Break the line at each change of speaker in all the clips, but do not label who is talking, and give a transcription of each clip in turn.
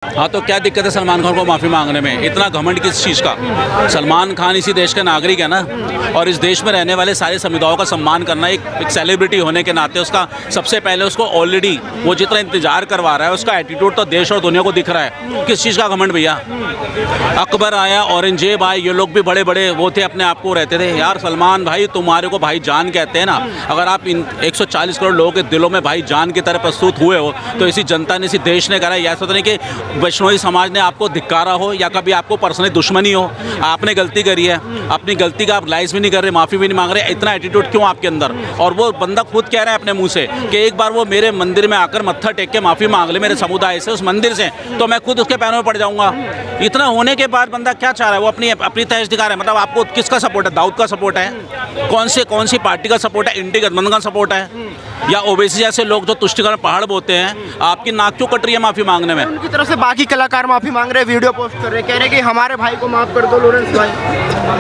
हाँ, तो क्या दिक्कत है सलमान खान को माफ़ी मांगने में? इतना घमंड किस चीज़ का? सलमान खान इसी देश का नागरिक है ना, और इस देश में रहने वाले सारे समुदायों का सम्मान करना एक सेलिब्रिटी होने के नाते उसका सबसे पहले उसको ऑलरेडी वो जितना इंतजार करवा रहा है उसका एटीट्यूड तो देश और दुनिया को दिख रहा है। किस चीज़ का घमंड भैया? अकबर आया, औरंगजेब आए, ये लोग भी बड़े बड़े वो थे, अपने आप को रहते थे। यार सलमान भाई, तुम्हारे को भाई जान कहते हैं ना। अगर आप इन 140 करोड़ लोगों के दिलों में भाई जान की तरह प्रस्तुत हुए हो तो इसी जनता ने, इसी देश ने करा। ऐसा तो नहीं कि वैष्णवी समाज ने आपको धिक्कारा हो या कभी आपको पर्सनली दुश्मनी हो। आपने गलती करी है, अपनी गलती का आप लाइज भी नहीं कर रहे, माफ़ी भी नहीं मांग रहे। इतना एटीट्यूड क्यों आपके अंदर? और वो बंदा खुद कह रहा है अपने मुंह से कि एक बार वो मेरे मंदिर में आकर मत्था टेक के माफ़ी मांग ले मेरे समुदाय से, उस मंदिर से, तो मैं खुद उसके पैरों में पड़ जाऊंगा। इतना होने के बाद बंदा क्या चाह रहा है? वो अपनी तहस दिखा रहा है। मतलब आपको किसका सपोर्ट है? दाऊद का सपोर्ट है? कौन सी पार्टी का सपोर्ट है? इंडी गठबंधन का सपोर्ट है? या ओवैसी जैसे लोग जो तुष्टिकरण पहाड़ बोते हैं? आपकी नाक क्यों कट रही है माफ़ी मांगने में?
उनकी तरफ से बाकी कलाकार माफी मांग रहे, वीडियो पोस्ट कर रहे, कह रहे कि हमारे भाई को माफ कर दो लॉरेंस भाई।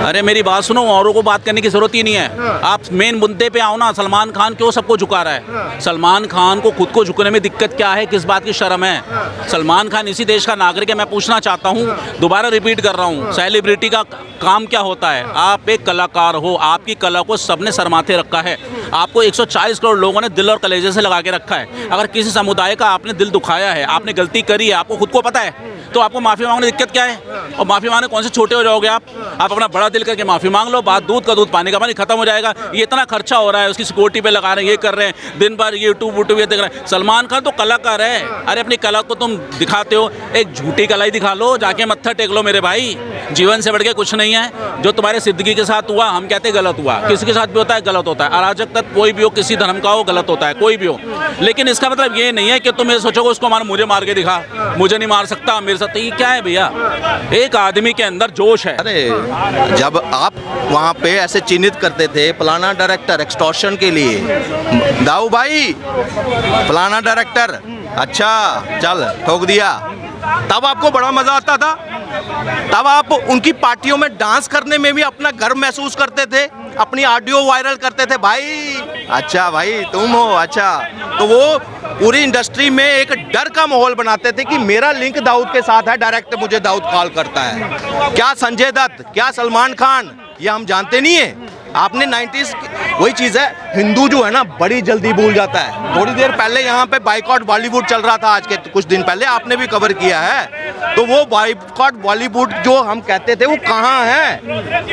अरे मेरी बात सुनो, औरों को बात करने की जरूरत ही नहीं है। आप मेन मुद्दे पे आओ ना। सलमान खान क्यों सबको झुका रहा है? सलमान खान को खुद को झुकने में दिक्कत क्या है? किस बात की शर्म है? सलमान खान इसी देश का नागरिक है। मैं पूछना चाहता हूँ, दोबारा रिपीट कर रहा हूँ, सेलिब्रिटी का काम क्या होता है? आप एक कलाकार हो, आपकी कला को सबने सरमाथे रखा है। आपको 140 करोड़ लोगों ने दिल और कलेजे से लगा के रखा है। अगर किसी समुदाय का आपने दिल दुखाया है, आपने गलती करी है, आपको खुद को पता है, तो आपको माफ़ी मांगने में दिक्कत क्या है? और माफ़ी मांगने कौन से छोटे हो जाओगे आप? अपना बड़ा दिल करके माफ़ी मांग लो, बात दूध का दूध पानी का पानी, खत्म हो जाएगा। ये इतना खर्चा हो रहा है, उसकी सिक्योरिटी पे लगा रहे हैं, ये कर रहे हैं, दिन भर यूट्यूब ये देख रहे हैं। सलमान खान तो कलाकार है। अरे अपनी कला को तुम दिखाते हो, एक झूठी कला ही दिखा लो, जाके मत्था टेक लो मेरे भाई। जीवन से बढ़ के कुछ नहीं है। जो तुम्हारे सिद्दीकी के साथ हुआ, हम कहते गलत हुआ, किसी के साथ भी होता है गलत होता है। अराजक तत्व कोई भी हो, किसी धर्म का हो, गलत होता है, कोई भी हो। लेकिन इसका मतलब ये नहीं है कि तुम ये सोचोगे उसको मुझे मार के दिखा, मुझे नहीं मार सकता मेरे साथ। ये क्या है भैया? एक आदमी के अंदर जोश है।
अरे जब आप वहाँ पे ऐसे चिन्हित करते थे फलाना डायरेक्टर एक्सटॉर्शन के लिए, दाऊ भाई फलाना डायरेक्टर, अच्छा चल ठोक दिया, तब आपको बड़ा मजा आता था। तब आप उनकी पार्टियों में डांस करने में भी अपना गर्व महसूस करते थे, अपनी ऑडियो वायरल करते थे। भाई अच्छा भाई तुम हो, अच्छा। तो वो पूरी इंडस्ट्री में एक डर का माहौल बनाते थे कि मेरा लिंक दाऊद के साथ है, डायरेक्ट मुझे दाऊद कॉल करता है। क्या संजय दत्त, क्या सलमान खान, ये हम जानते नहीं है। आपने 90s वही चीज़ है, हिंदू जो है ना बड़ी जल्दी भूल जाता है। थोड़ी देर पहले यहाँ पे बाइकॉट बॉलीवुड चल रहा था, आज के कुछ दिन पहले आपने भी कवर किया है। तो वो बाइकॉट बॉलीवुड जो हम कहते थे वो कहाँ है?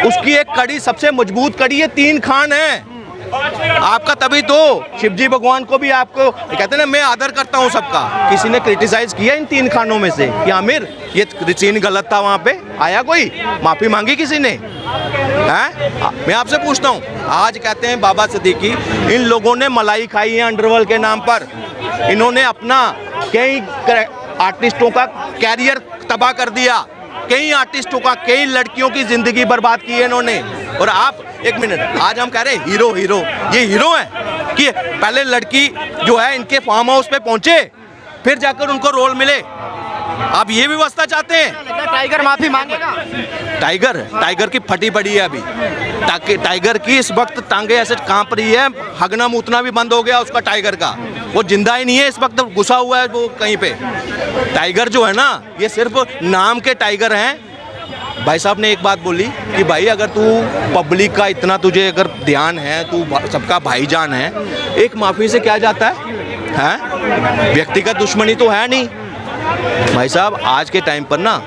उसकी एक कड़ी, सबसे मजबूत कड़ी ये 3 खान है आपका। तभी तो शिवजी भगवान को भी आपको कहते हैं ना, मैं आदर करता हूँ सबका। किसी ने क्रिटिसाइज किया इन 3 खानों में से कि आमिर ये सीन गलत था, वहाँ पे आया कोई माफी मांगी किसी ने? हैं? मैं आपसे पूछता हूँ, आज कहते हैं बाबा सिद्दीकी, इन लोगों ने मलाई खाई है अंडरवर्ल्ड के नाम पर। इन्होंने अपना कई आर्टिस्टों का कैरियर तबाह कर दिया, कई आर्टिस्टों का, कई लड़कियों की जिंदगी बर्बाद की है इन्होंने। और आप एक मिनट, आज हम कह रहे हैं हीरो हीरो, ये हीरो है कि पहले लड़की जो है इनके फार्म हाउस पे पहुंचे, फिर जाकर उनको रोल मिले। आप ये व्यवस्था चाहते हैं?
टाइगर माफी मांगेगा?
टाइगर की फटी पड़ी है अभी। टाइगर की इस वक्त टांगे ऐसे कांप रही है, हगना मूतना भी बंद हो गया उसका टाइगर का। वो जिंदा ही नहीं है इस वक्त, घुसा हुआ है वो कहीं पे। टाइगर जो है ना, ये सिर्फ नाम के टाइगर हैं। भाई साहब ने एक बात बोली कि भाई अगर तू पब्लिक का इतना तुझे अगर ध्यान है, तू सबका भाईजान है, एक माफी से क्या जाता है? व्यक्तिगत दुश्मनी तो है नहीं। भाई साहब आज के टाइम पर ना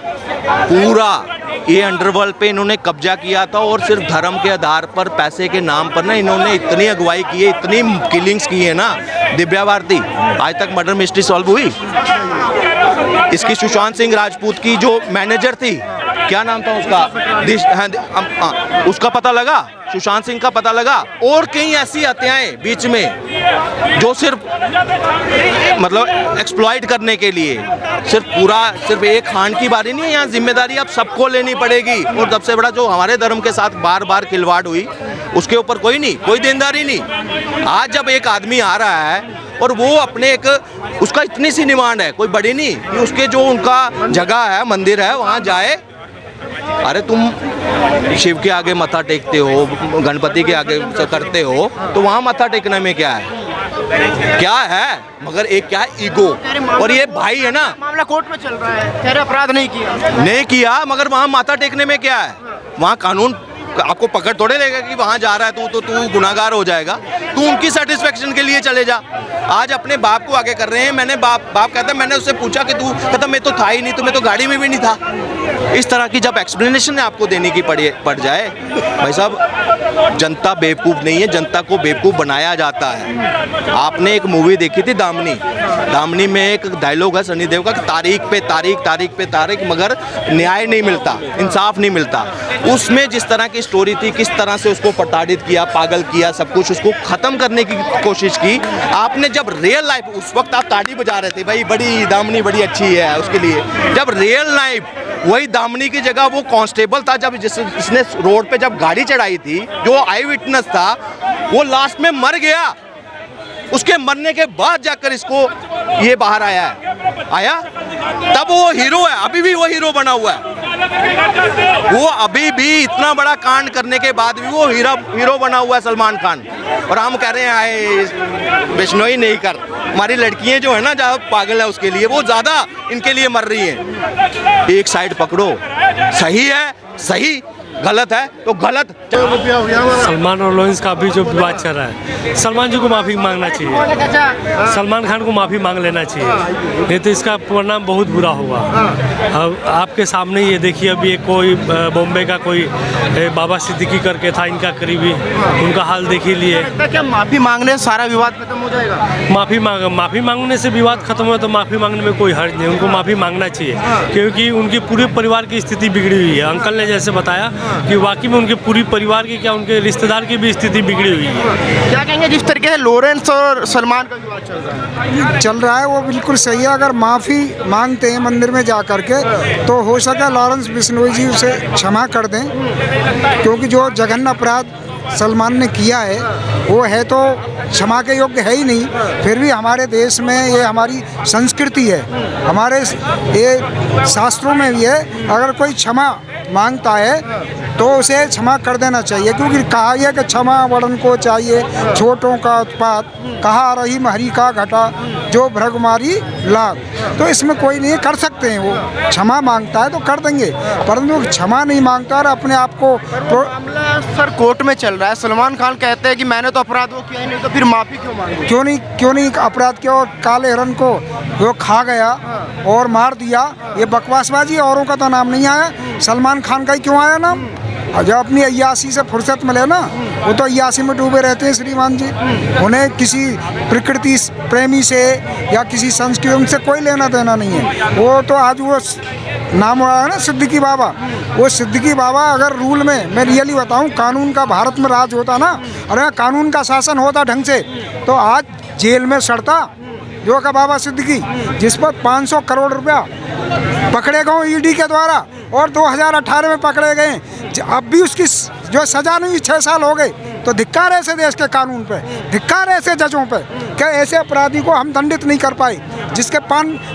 पूरा ये अंडरवर्ल्ड पे इन्होंने कब्जा किया था, और सिर्फ धर्म के आधार पर, पैसे के नाम पर ना इन्होंने इतनी अगुवाई की है, इतनी किलिंग्स की है ना। दिव्या भारती आज तक मर्डर मिस्ट्री सॉल्व हुई? इसकी सुशांत सिंह राजपूत की जो मैनेजर थी, क्या नाम था उसका, उसका पता लगा? सुशांत सिंह का पता लगा? और कई ऐसी हत्याएं बीच में जो सिर्फ मतलब एक्सप्लॉइट करने के लिए। सिर्फ एक खान की बारी नहीं है, यहाँ जिम्मेदारी अब सबको लेनी पड़ेगी। और सबसे बड़ा जो हमारे धर्म के साथ बार बार खिलवाड़ हुई, उसके ऊपर कोई नहीं, कोई देनदारी नहीं। आज जब एक आदमी आ रहा है और वो अपने एक, उसका इतनी सी डिमांड है, कोई बड़ी नहीं, कि उसके जो उनका जगह है, मंदिर है, वहाँ जाए। अरे तुम शिव के आगे मत्था टेकते हो, गणपति के आगे करते हो, तो वहाँ मत्था टेकने में क्या है? क्या है, मगर एक क्या है ईगो। और ये भाई है ना,
मामला कोर्ट में चल रहा है, कह रहे अपराध नहीं किया।
नहीं किया, मगर वहाँ माथा टेकने में क्या है, वहाँ कानून आपको पकड़ थोड़े लेगा कि वहाँ जा रहा है तू गुनाहगार हो जाएगा। तू उनकी सेटिस्फेक्शन के लिए चले जा। आज अपने बाप को आगे कर रहे हैं। मैंने बाप कहता है, मैंने उससे पूछा कि तू कहता मैं तो था ही नहीं, तो मैं तो गाड़ी में भी नहीं था। इस तरह की जब एक्सप्लेनेशन आपको देने की पड़ जाए, भाई साहब जनता बेवकूफ़ नहीं है, जनता को बेवकूफ़ बनाया जाता है। आपने एक मूवी देखी थी दामनी, दामनी में एक डायलॉग है सनी देओल का कि तारीख पे तारीख, तारीख पे तारीख, मगर न्याय नहीं मिलता, इंसाफ नहीं मिलता। उसमें जिस तरह की स्टोरी थी, किस तरह से उसको प्रताड़ित किया, पागल किया, सब कुछ उसको ख़त्म करने की कोशिश की आपने। जब रियल लाइफ, उस वक्त आप ताड़ी बजा रहे थे भाई, बड़ी दामनी बड़ी अच्छी है उसके लिए। जब रियल लाइफ वही दामनी की जगह वो कांस्टेबल था, जब जिसने रोड पे जब गाड़ी चढ़ाई थी, जो आई विटनेस था, वो लास्ट में मर गया। उसके मरने के बाद जाकर इसको ये बाहर आया तब वो हीरो है। अभी भी वो हीरो बना हुआ है। वो अभी भी इतना बड़ा कांड करने के बाद भी वो हीरो बना हुआ है सलमान खान। और हम कह रहे हैं आए बिश्नोई नहीं कर। हमारी लड़कियां जो है ना, जहाँ पागल है उसके लिए, वो ज़्यादा इनके लिए मर रही हैं। एक साइड पकड़ो, सही है सही, गलत है तो गलत।
सलमान और लॉरेंस का भी जो विवाद चल रहा है, सलमान जी को माफ़ी मांगना चाहिए, सलमान खान को माफ़ी मांग लेना चाहिए, नहीं तो इसका परिणाम बहुत बुरा होगा। अब आपके सामने ये देखिए, अभी एक कोई बॉम्बे का कोई बाबा सिद्दीकी करके था इनका करीबी, उनका हाल देख ही लिए।
क्या माफ़ी मांगने से सारा विवाद खत्म हो जाएगा?
माफ़ी मांगने से विवाद खत्म हो तो माफ़ी मांगने में कोई हर्ज नहीं, उनको माफ़ी मांगना चाहिए, क्योंकि उनकी पूरे परिवार की स्थिति बिगड़ी हुई है। अंकल ने जैसे बताया कि वाकई में उनके पूरी परिवार की, क्या उनके रिश्तेदार की भी स्थिति बिगड़ी हुई है।
क्या कहेंगे जिस तरीके से लॉरेंस और सलमान का विवाद चल रहा है?
वो बिल्कुल सही है। अगर माफ़ी मांगते हैं मंदिर में जा कर के, तो हो सके लॉरेंस बिश्नोई जी उसे क्षमा कर दें, क्योंकि जो जघन्य अपराध सलमान ने किया है वो है तो क्षमा के योग्य है ही नहीं। फिर भी हमारे देश में ये हमारी संस्कृति है, हमारे ये शास्त्रों में भी है, अगर कोई क्षमा मांगता है तो उसे क्षमा कर देना चाहिए, क्योंकि कहा है कि क्षमा वरण को चाहिए छोटों का उत्पात, कहा रही हरि का घटा जो भ्रगमारी लाग। तो इसमें कोई नहीं, कर सकते हैं, वो क्षमा मांगता है तो कर देंगे, परंतु क्षमा नहीं मांगता और अपने आप को
मामला सर कोर्ट में चल रहा है। सलमान खान कहते हैं कि मैंने तो अपराध वो किया ही नहीं, तो फिर माफ़ी क्यों मांगी?
क्यों नहीं अपराध किया? और काले हिरन को वो खा गया और मार दिया, ये बकवासबाजी। औरों का तो नाम नहीं आया, सलमान खान का ही क्यों आया नाम? जब अपनी अय्यासी से फुर्सत मिले ना, वो तो अय्यासी में डूबे रहते हैं श्रीमान जी। उन्हें किसी प्रकृति प्रेमी से या किसी संस्कृति से कोई लेना देना नहीं है। वो तो आज वो नाम आया ना सिद्दीकी बाबा, वो सिद्दीकी बाबा अगर रूल में, मैं रियली बताऊं, कानून का भारत में राज होता ना, अरे कानून का शासन होता ढंग से, तो आज जेल में सड़ता जो का बाबा सिद्दीकी, जिस पर 500 करोड़ रुपया पकड़े गए ईडी के द्वारा और 2018 में पकड़े गए। अब भी उसकी जो सज़ा नहीं, 6 साल हो गए। तो धिक्कार ऐसे देश के कानून पे, धिक्कार ऐसे जजों पे, क्या ऐसे अपराधी को हम दंडित नहीं कर पाए, जिसके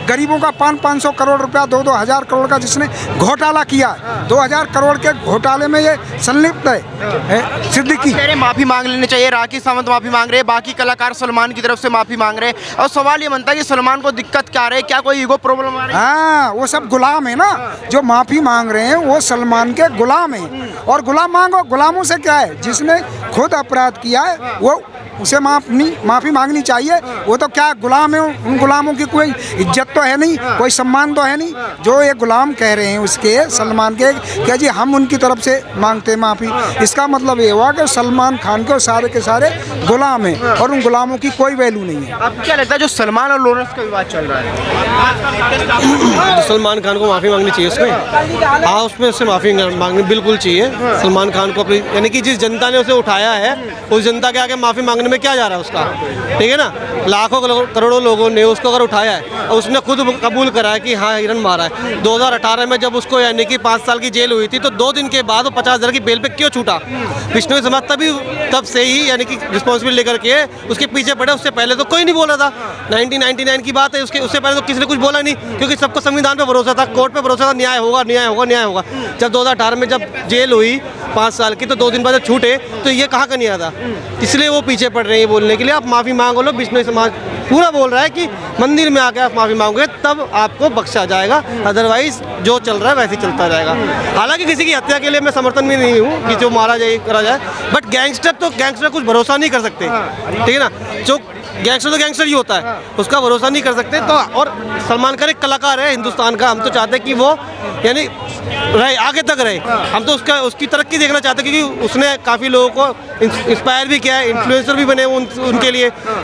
गरीबों का 500 करोड़ रुपया, 2-2 हज़ार करोड़ का जिसने घोटाला किया, 2000 करोड़ के घोटाले में ये संलिप्त है सिद्दीकी।
माफ़ी मांग लेनी चाहिए। राखी सावंत माफ़ी मांग रहे हैं, बाकी कलाकार सलमान की तरफ से माफ़ी मांग रहे हैं। और सवाल ये बनता है कि सलमान को दिक्कत क्या आ रही है, क्या कोई ईगो प्रॉब्लम आ रही है?
हाँ, वो सब गुलाम है ना, जो माफ़ी मांग रहे हैं वो सलमान के गुलाम हैं। और गुलाम मांगो, गुलामों से क्या है? जिसने खुद अपराध किया है वो उसे माफ़ी मांगनी चाहिए। वो तो क्या गुलाम है, उन गुलामों की कोई इज्जत तो है नहीं, कोई सम्मान तो है नहीं। जो ये गुलाम कह रहे हैं उसके, सलमान के, क्या जी हम उनकी तरफ से मांगते हैं माफ़ी, इसका मतलब ये हुआ कि सलमान खान के सारे गुलाम हैं और उन गुलामों की कोई वैल्यू नहीं है।
आपको क्या लगता है जो सलमान और लॉरेंस का विवाद चल रहा है,
तो सलमान खान को माफ़ी मांगनी चाहिए उसमें? हाँ, उसमें उससे माफ़ी मांगनी बिल्कुल चाहिए। सलमान खान को अपनी, यानी कि जिस जनता ने उसे उठाया है, उस जनता के आगे माफ़ी मांगने में क्या जा रहा है उसका? ठीक है ना, लाखों करोड़ों लोगों ने उसको अगर उठाया है और उसने खुद कबूल करा है कि हाँ हिरन मारा है। 2018 में जब उसको यानी कि 5 साल की जेल हुई थी, तो 2 दिन के बाद वो 50,000 की बेल पे क्यों छूटा? बिश्नोई समाज तब से ही यानी कि रिस्पॉन्सिबिलिटी लेकर के उसके पीछे पड़े। उससे पहले तो कोई नहीं बोला था। 1999 की बात है, उससे पहले तो किसी ने कुछ बोला नहीं, क्योंकि सबको संविधान पे भरोसा था, कोर्ट पे भरोसा था, न्याय होगा न्याय होगा न्याय होगा। जब 2018 में जब जेल हुई 5 साल की, तो 2 दिन बाद छूटे, तो ये कहाँ का न्याय था? इसलिए वो पीछे पड़ रही है बोलने के लिए, आप माफ़ी मांगो लो। बिश्नोई समाज पूरा बोल रहा है कि मंदिर में आके आप माफ़ी मांगोगे तब आपको बख्शा जाएगा, अदरवाइज जो चल रहा है वैसे ही चलता रहेगा। हालांकि किसी की हत्या के लिए मैं समर्थन भी नहीं हूँ कि जो मारा जाए करा जाए, बट गैंगस्टर कुछ भरोसा नहीं कर सकते, ठीक है ना। जो गैंगस्टर तो गैंगस्टर ही होता है, उसका भरोसा नहीं कर सकते। तो और सलमान खान एक कलाकार है हिंदुस्तान का, हम तो चाहते हैं कि वो यानी रहे, आगे तक रहे। हम तो उसकी तरक्की देखना चाहते हैं, क्योंकि उसने काफ़ी लोगों को इंस्पायर भी किया है, इन्फ्लुएंसर भी बने उनके लिए।